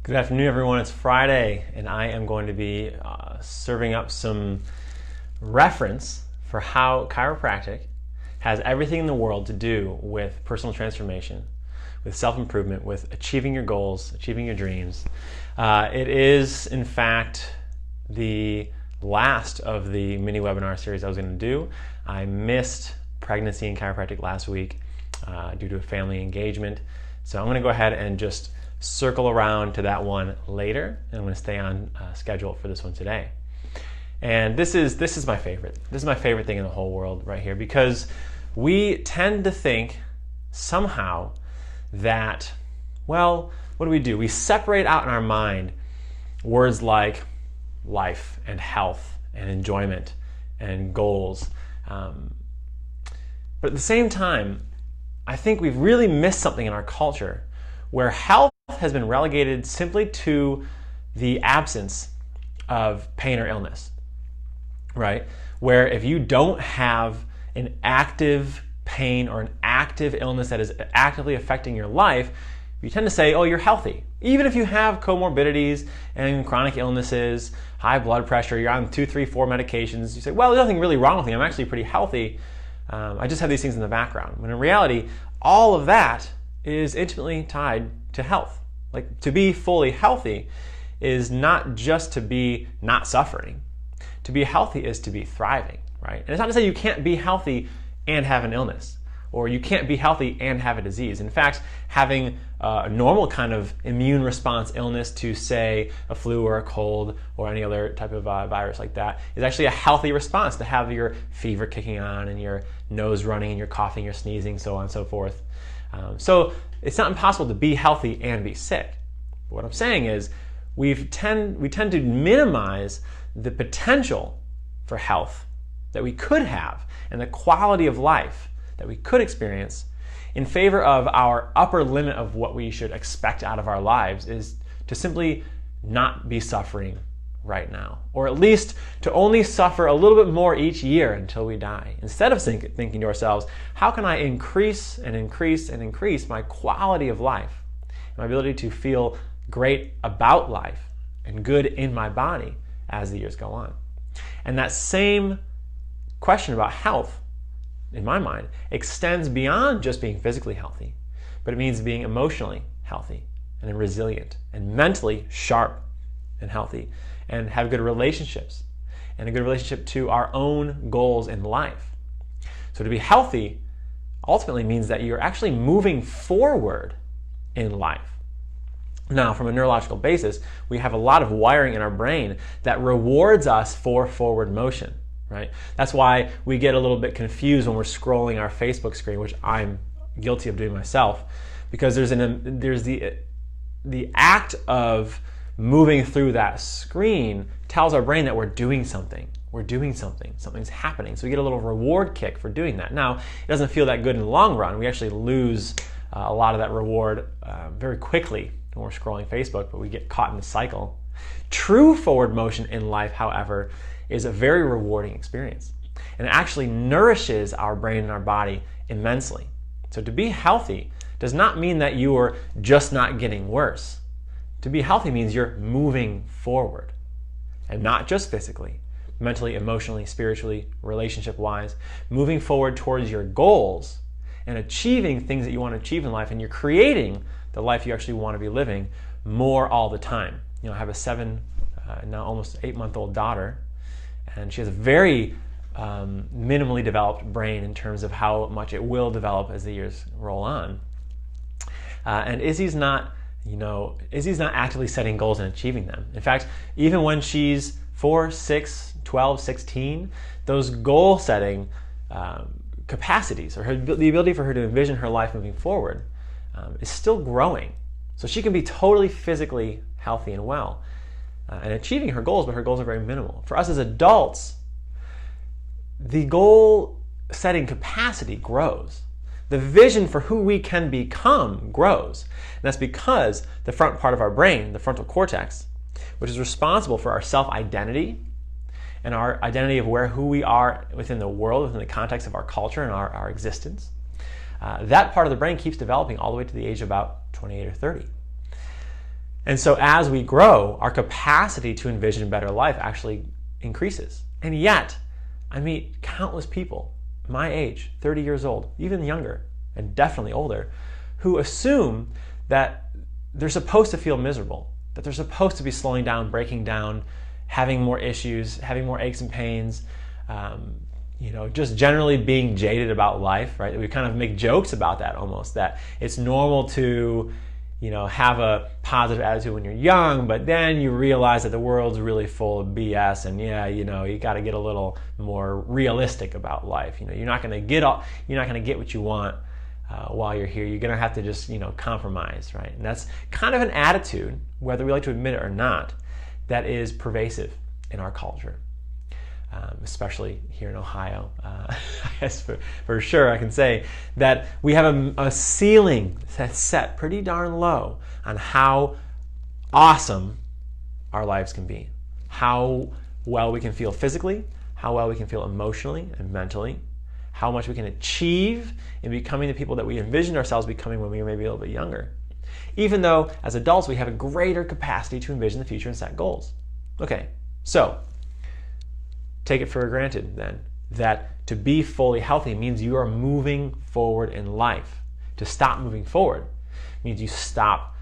Good afternoon, everyone. It's Friday, and I am going to be serving up some reference for how chiropractic has everything in the world to do with personal transformation, with self-improvement, with achieving your goals, achieving your dreams. It is, in fact, the last of the mini webinar series I was going to do. I missed pregnancy and chiropractic last week due to a family engagement. So I'm going to go ahead and just circle around to that one later, and I'm going to stay on schedule for this one today. And this is my favorite. This is my favorite thing in the whole world right here, because we tend to think somehow that, well, what do? We separate out in our mind words like life and health and enjoyment and goals. But at the same time, I think we've really missed something in our culture where health has been relegated simply to the absence of pain or illness, right? Where if you don't have an active pain or an active illness that is actively affecting your life, you tend to say, oh, you're healthy. Even if you have comorbidities and chronic illnesses, high blood pressure, you're on 2, 3, 4 medications, you say, well, there's nothing really wrong with me. I'm actually pretty healthy. I just have these things in the background. When in reality, all of that is intimately tied to health. Like, to be fully healthy is not just to be not suffering. To be healthy is to be thriving, right? And it's not to say you can't be healthy and have an illness, or you can't be healthy and have a disease. In fact, having a normal kind of immune response illness to, say, a flu or a cold or any other type of virus like that is actually a healthy response. To have your fever kicking on and your nose running and you're coughing, you're sneezing, so on and so forth. So it's not impossible to be healthy and be sick. But what I'm saying is we tend to minimize the potential for health that we could have and the quality of life that we could experience in favor of our upper limit of what we should expect out of our lives is to simply not be suffering right now, or at least to only suffer a little bit more each year until we die, instead of thinking to ourselves, how can I increase and increase and increase my quality of life, my ability to feel great about life and good in my body as the years go on. And that same question about health, in my mind, extends beyond just being physically healthy, but it means being emotionally healthy and resilient and mentally sharp and healthy, and have good relationships and a good relationship to our own goals in life. So to be healthy ultimately means that you're actually moving forward in life. Now, from a neurological basis, we have a lot of wiring in our brain that rewards us for forward motion, right? That's why we get a little bit confused when we're scrolling our Facebook screen, which I'm guilty of doing myself, because there's the act of moving through that screen tells our brain that we're doing something. Something's happening. So we get a little reward kick for doing that. Now, it doesn't feel that good in the long run. We actually lose a lot of that reward very quickly when we're scrolling Facebook, but we get caught in the cycle. True forward motion in life, however, is a very rewarding experience. And it actually nourishes our brain and our body immensely. So to be healthy does not mean that you are just not getting worse. To be healthy means you're moving forward, and not just physically, mentally, emotionally, spiritually, relationship-wise, moving forward towards your goals and achieving things that you want to achieve in life, and you're creating the life you actually want to be living more all the time. You know, I have a now almost 8-month-old daughter, and she has a very minimally developed brain in terms of how much it will develop as the years roll on. And Izzy's not actively setting goals and achieving them. In fact, even when she's 4, 6, 12, 16, those goal setting capacities, or the ability for her to envision her life moving forward, is still growing. So she can be totally physically healthy and well and achieving her goals, but her goals are very minimal. For us as adults, the goal setting capacity grows. The vision for who we can become grows. And that's because the front part of our brain, the frontal cortex, which is responsible for our self-identity and our identity of who we are within the world, within the context of our culture and our existence, that part of the brain keeps developing all the way to the age of about 28 or 30. And so as we grow, our capacity to envision a better life actually increases. And yet, I meet countless people my age, 30 years old, even younger, and definitely older, who assume that they're supposed to feel miserable, that they're supposed to be slowing down, breaking down, having more issues, having more aches and pains, just generally being jaded about life, right? We kind of make jokes about that almost, that it's normal to have a positive attitude when you're young, but then you realize that the world's really full of BS, and you got to get a little more realistic about life. You're not going to get what you want while you're here. You're going to have to just compromise, right? And that's kind of an attitude, whether we like to admit it or not, that is pervasive in our culture. Especially here in Ohio. I guess for sure I can say that we have a ceiling that's set pretty darn low on how awesome our lives can be, how well we can feel physically, how well we can feel emotionally and mentally, how much we can achieve in becoming the people that we envisioned ourselves becoming when we were maybe a little bit younger. Even though as adults we have a greater capacity to envision the future and set goals. Okay, so take it for granted then that to be fully healthy means you are moving forward in life. To stop moving forward means you stop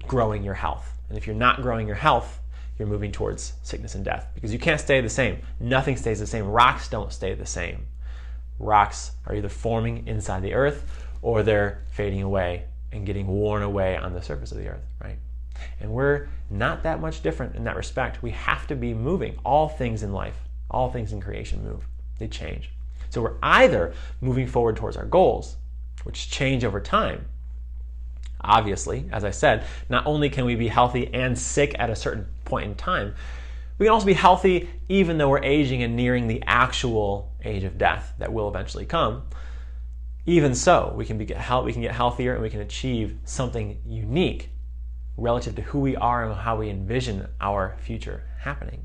growing your health. And if you're not growing your health, you're moving towards sickness and death, because you can't stay the same. Nothing stays the same. Rocks don't stay the same. Rocks are either forming inside the earth or they're fading away and getting worn away on the surface of the earth, right? And we're not that much different in that respect. We have to be moving. All things in life, all things in creation move. They change. So we're either moving forward towards our goals, which change over time. Obviously, as I said, not only can we be healthy and sick at a certain point in time, we can also be healthy even though we're aging and nearing the actual age of death that will eventually come. Even so, we can get healthier and we can achieve something unique relative to who we are and how we envision our future happening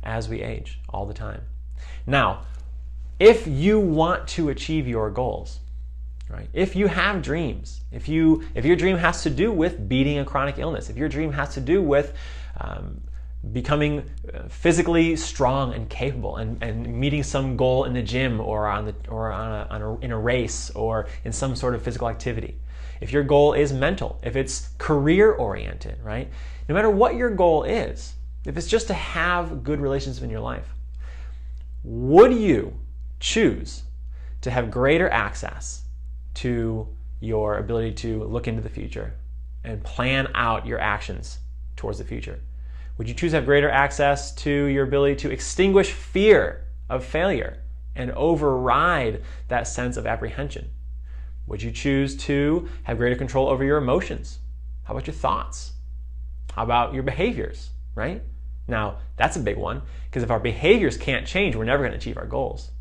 as we age all the time. Now, if you want to achieve your goals, right? If you have dreams, if your dream has to do with beating a chronic illness, if your dream has to do with becoming physically strong and capable and meeting some goal in the gym or in a race or in some sort of physical activity, if your goal is mental, if it's career oriented, right? No matter what your goal is, if it's just to have good relationships in your life, would you choose to have greater access to your ability to look into the future and plan out your actions towards the future? Would you choose to have greater access to your ability to extinguish fear of failure and override that sense of apprehension? Would you choose to have greater control over your emotions? How about your thoughts? How about your behaviors, right? Now, that's a big one, because if our behaviors can't change, we're never going to achieve our goals.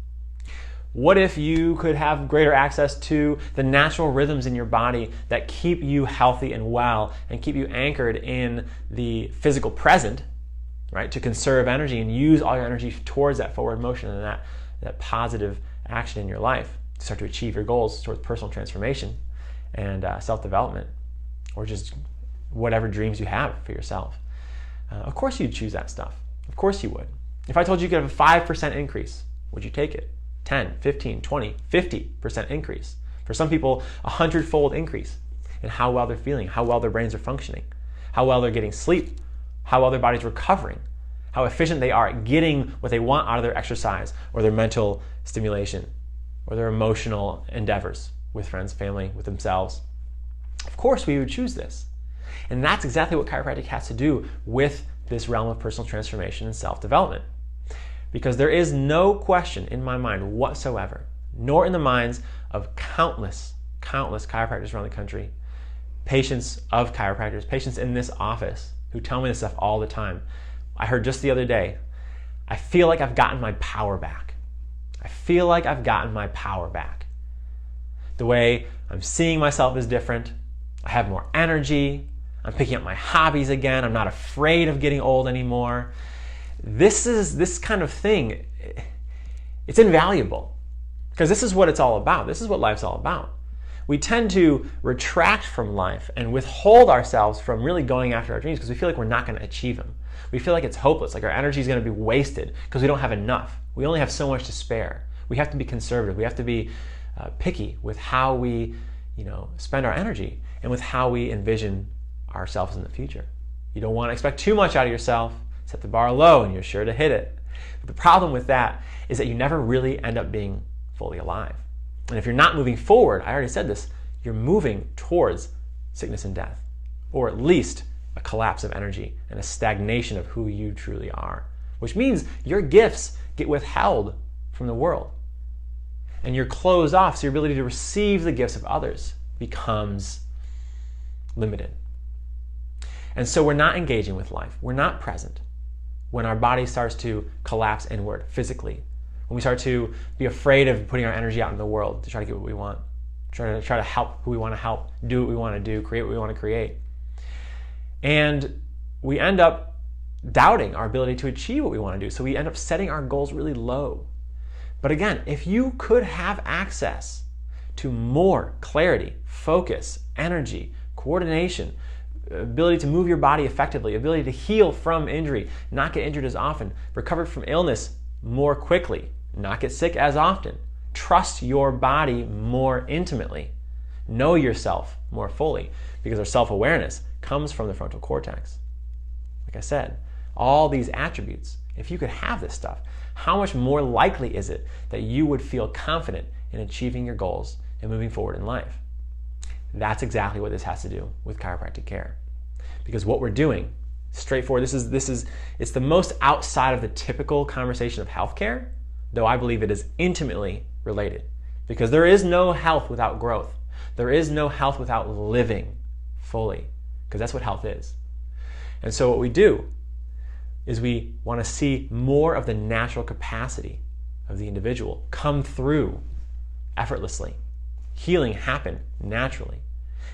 What if you could have greater access to the natural rhythms in your body that keep you healthy and well and keep you anchored in the physical present, right? To conserve energy and use all your energy towards that forward motion and that positive action in your life to start to achieve your goals towards personal transformation and self-development, or just whatever dreams you have for yourself. Of course you'd choose that stuff. Of course you would. If I told you you could have a 5% increase, would you take it? 10, 15, 20, 50% increase. For some people, 100-fold increase in how well they're feeling, how well their brains are functioning, how well they're getting sleep, how well their body's recovering, how efficient they are at getting what they want out of their exercise or their mental stimulation or their emotional endeavors with friends, family, with themselves. Of course we would choose this. And that's exactly what chiropractic has to do with this realm of personal transformation and self-development. Because there is no question in my mind whatsoever, nor in the minds of countless chiropractors around the country, patients of chiropractors, patients in this office who tell me this stuff all the time. I heard just the other day, I feel like I've gotten my power back. I feel like I've gotten my power back. The way I'm seeing myself is different. I have more energy. I'm picking up my hobbies again. I'm not afraid of getting old anymore. This kind of thing, it's invaluable, because this is what it's all about. This is what life's all about. we tend to retract from life and withhold ourselves from really going after our dreams because we feel like we're not going to achieve them. We feel like it's hopeless, like our energy is going to be wasted because we don't have enough. We only have so much to spare. We have to be conservative. We have to be picky with how we, spend our energy and with how we envision ourselves in the future. You don't want to expect too much out of yourself. Set the bar low and you're sure to hit it. But the problem with that is that you never really end up being fully alive. And if you're not moving forward, I already said this, you're moving towards sickness and death, or at least a collapse of energy and a stagnation of who you truly are, which means your gifts get withheld from the world. And you're closed off, so your ability to receive the gifts of others becomes limited. And so we're not engaging with life. We're not present when our body starts to collapse inward physically. When we start to be afraid of putting our energy out in the world to try to get what we want, try to help who we want to help, do what we want to do, create what we want to create. And we end up doubting our ability to achieve what we want to do. So we end up setting our goals really low. But again, if you could have access to more clarity, focus, energy, coordination, ability to move your body effectively, ability to heal from injury, not get injured as often, recover from illness more quickly, not get sick as often, trust your body more intimately, know yourself more fully, because our self-awareness comes from the frontal cortex. Like I said, all these attributes, if you could have this stuff, how much more likely is it that you would feel confident in achieving your goals and moving forward in life? That's exactly what this has to do with chiropractic care. Because what we're doing, straightforward, it's the most outside of the typical conversation of healthcare, though I believe it is intimately related. Because there is no health without growth. There is no health without living fully, because that's what health is. And so what we do is we want to see more of the natural capacity of the individual come through effortlessly. Healing happen naturally.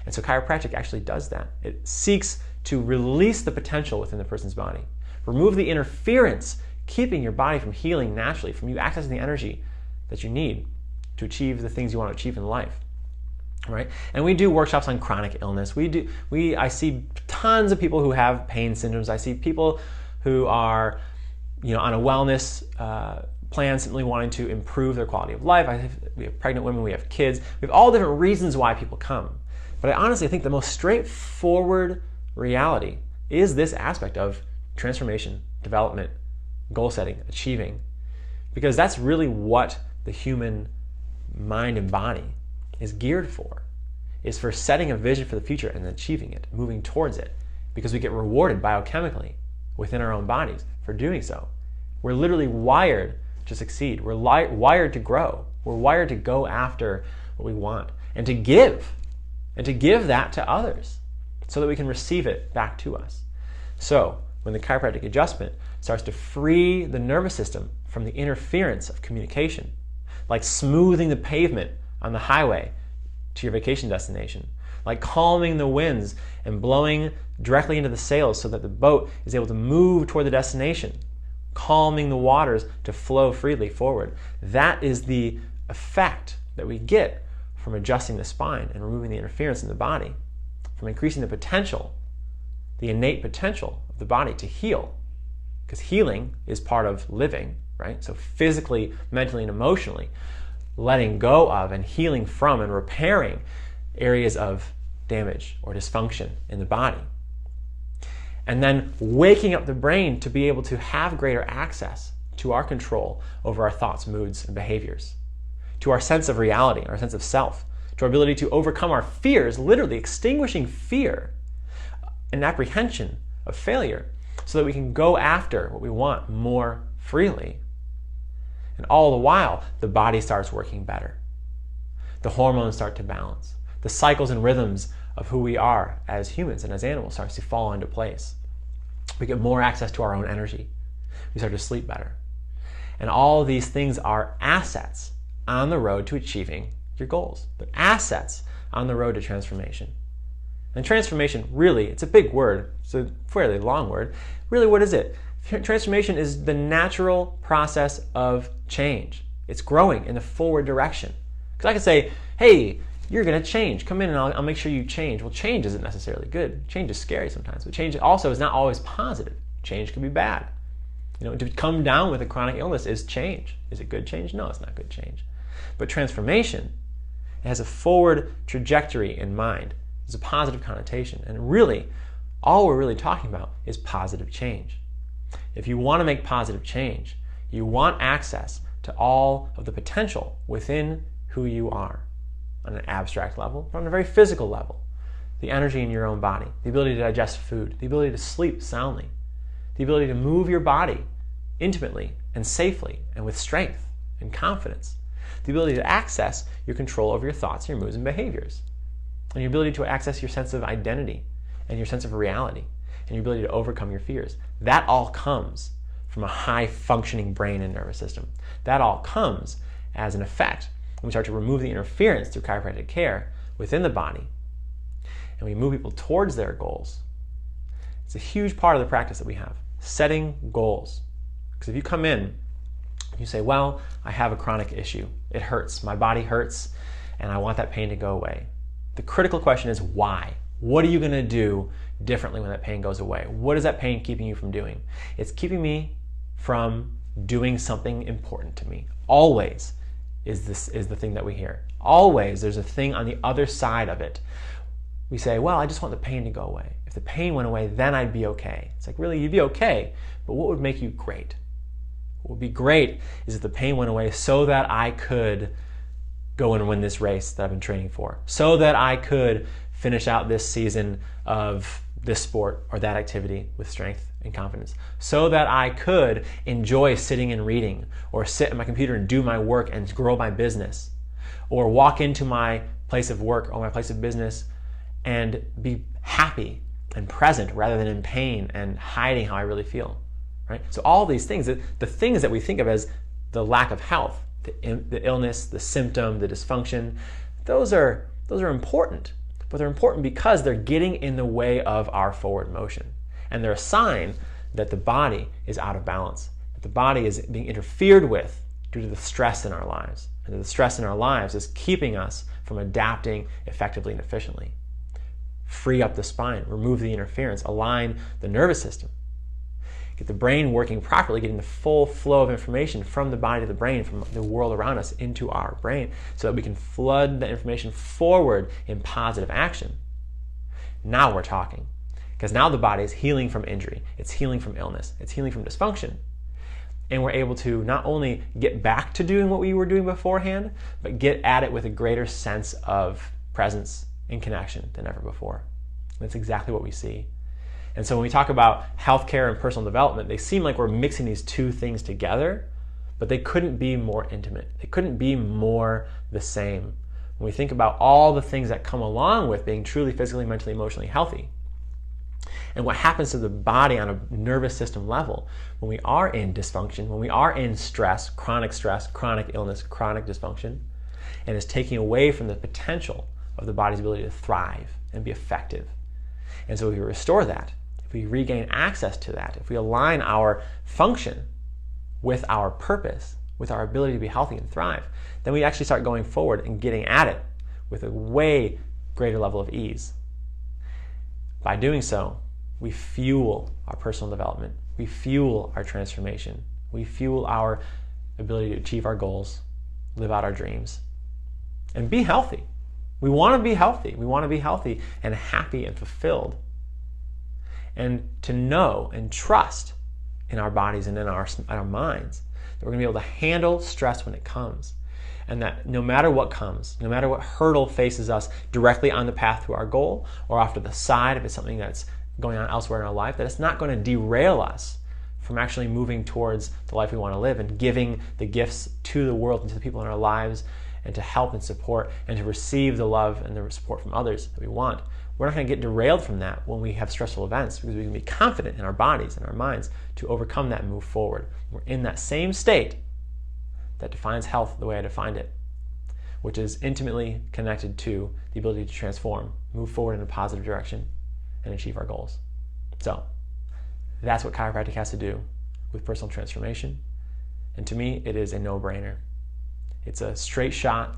And so chiropractic actually does that. It seeks to release the potential within the person's body, remove the interference, keeping your body from healing naturally, from you accessing the energy that you need to achieve the things you want to achieve in life. Right? And we do workshops on chronic illness. I see tons of people who have pain syndromes. I see people who are, on a wellness plan, simply wanting to improve their quality of life. We have pregnant women, we have kids. We have all different reasons why people come. But I honestly think the most straightforward reality is this aspect of transformation, development, goal setting, achieving. Because that's really what the human mind and body is geared for, is for setting a vision for the future and achieving it, moving towards it, because we get rewarded biochemically within our own bodies for doing so. We're literally wired to succeed. We're wired to grow. We're wired to go after what we want and to give that to others so that we can receive it back to us. So when the chiropractic adjustment starts to free the nervous system from the interference of communication, like smoothing the pavement on the highway to your vacation destination, like calming the winds and blowing directly into the sails so that the boat is able to move toward the destination, calming the waters to flow freely forward. That is the effect that we get from adjusting the spine and removing the interference in the body, from increasing the potential, the innate potential of the body to heal. Because healing is part of living, right? So physically, mentally, and emotionally, letting go of and healing from and repairing areas of damage or dysfunction in the body. And then waking up the brain to be able to have greater access to our control over our thoughts, moods, and behaviors, to our sense of reality, our sense of self, to our ability to overcome our fears, literally extinguishing fear and apprehension of failure so that we can go after what we want more freely. And all the while, the body starts working better. The hormones start to balance. The cycles and rhythms of who we are as humans and as animals starts to fall into place. We get more access to our own energy. We start to sleep better. And all these things are assets on the road to achieving your goals. They're assets on the road to transformation. And transformation, really, it's a big word. It's a fairly long word. Really, what is it? Transformation is the natural process of change. It's growing in the forward direction. Because I could say, hey, You're going to change. Come in and I'll make sure you change. Well, change isn't necessarily good. Change is scary sometimes, but change also is not always positive. Change can be bad. To come down with a chronic illness is change. Is it good change? No, it's not good change. But transformation, it has a forward trajectory in mind. There's a positive connotation. And really, all we're really talking about is positive change. If you want to make positive change, you want access to all of the potential within who you are on an abstract level, but on a very physical level. The energy in your own body, the ability to digest food, the ability to sleep soundly, the ability to move your body intimately and safely and with strength and confidence, the ability to access your control over your thoughts, your moods, and behaviors, and your ability to access your sense of identity and your sense of reality, and your ability to overcome your fears. That all comes from a high-functioning brain and nervous system. That all comes as an effect when we start to remove the interference through chiropractic care within the body, and we move people towards their goals. It's a huge part of the practice that we have, setting goals. Because if you come in, you say, well, I have a chronic issue. It hurts. My body hurts, and I want that pain to go away. The critical question is why? What are you going to do differently when that pain goes away? What is that pain keeping you from doing? It's keeping me from doing something important to me. Always is the thing that we hear. Always there's a thing on the other side of it. We say, well, I just want the pain to go away. If the pain went away, then I'd be okay. It's like, really, you'd be okay, but what would make you great? What would be great is if the pain went away so that I could go and win this race that I've been training for, so that I could finish out this season of this sport or that activity with strength and confidence, so that I could enjoy sitting and reading, or sit at my computer and do my work and grow my business, or walk into my place of work or my place of business and be happy and present rather than in pain and hiding how I really feel. Right? So all these things, the things that we think of as the lack of health, the illness, the symptom, the dysfunction, those are important. But they're important because they're getting in the way of our forward motion. And they're a sign that the body is out of balance, that the body is being interfered with due to the stress in our lives. And that the stress in our lives is keeping us from adapting effectively and efficiently. Free up the spine, remove the interference, align the nervous system. Get the brain working properly, getting the full flow of information from the body to the brain, from the world around us into our brain, so that we can flood the information forward in positive action. Now we're talking. Because now the body is healing from injury, it's healing from illness, it's healing from dysfunction. And we're able to not only get back to doing what we were doing beforehand, but get at it with a greater sense of presence and connection than ever before. That's exactly what we see. And so when we talk about healthcare and personal development, they seem like we're mixing these two things together, but they couldn't be more intimate. They couldn't be more the same. When we think about all the things that come along with being truly physically, mentally, emotionally healthy, and what happens to the body on a nervous system level when we are in dysfunction, when we are in stress, chronic illness, chronic dysfunction, and is taking away from the potential of the body's ability to thrive and be effective. And so if we restore that, if we regain access to that, if we align our function with our purpose, with our ability to be healthy and thrive, then we actually start going forward and getting at it with a way greater level of ease. By doing so, we fuel our personal development, we fuel our transformation, we fuel our ability to achieve our goals, live out our dreams, and be healthy. We want to be healthy. We want to be healthy and happy and fulfilled. And to know and trust in our bodies and in our minds that we're going to be able to handle stress when it comes. And that no matter what comes, no matter what hurdle faces us directly on the path to our goal or off to the side, if it's something that's going on elsewhere in our life, that it's not going to derail us from actually moving towards the life we want to live and giving the gifts to the world and to the people in our lives, and to help and support and to receive the love and the support from others that we want. We're not going to get derailed from that when we have stressful events, because we can be confident in our bodies and our minds to overcome that and move forward. We're in that same state that defines health the way I defined it, which is intimately connected to the ability to transform, move forward in a positive direction, and achieve our goals. So that's what chiropractic has to do with personal transformation. And to me, it is a no-brainer. It's a straight shot.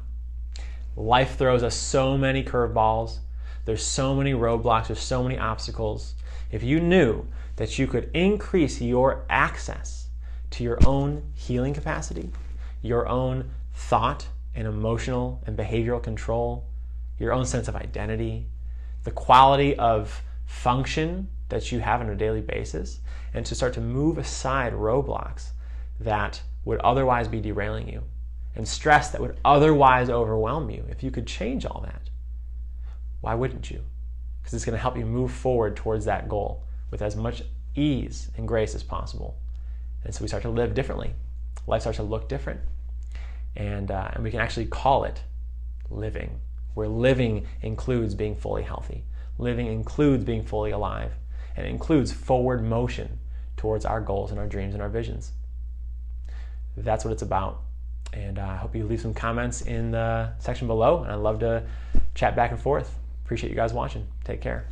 Life throws us so many curveballs. There's so many roadblocks. There's so many obstacles. If you knew that you could increase your access to your own healing capacity, your own thought and emotional and behavioral control, your own sense of identity, the quality of function that you have on a daily basis, and to start to move aside roadblocks that would otherwise be derailing you and stress that would otherwise overwhelm you, if you could change all that, why wouldn't you? Because it's going to help you move forward towards that goal with as much ease and grace as possible. And so we start to live differently. Life starts to look different. And we can actually call it living, where living includes being fully healthy. Living includes being fully alive, and it includes forward motion towards our goals and our dreams and our visions. That's what it's about. And I hope you leave some comments in the section below, and I'd love to chat back and forth. Appreciate you guys watching. Take care.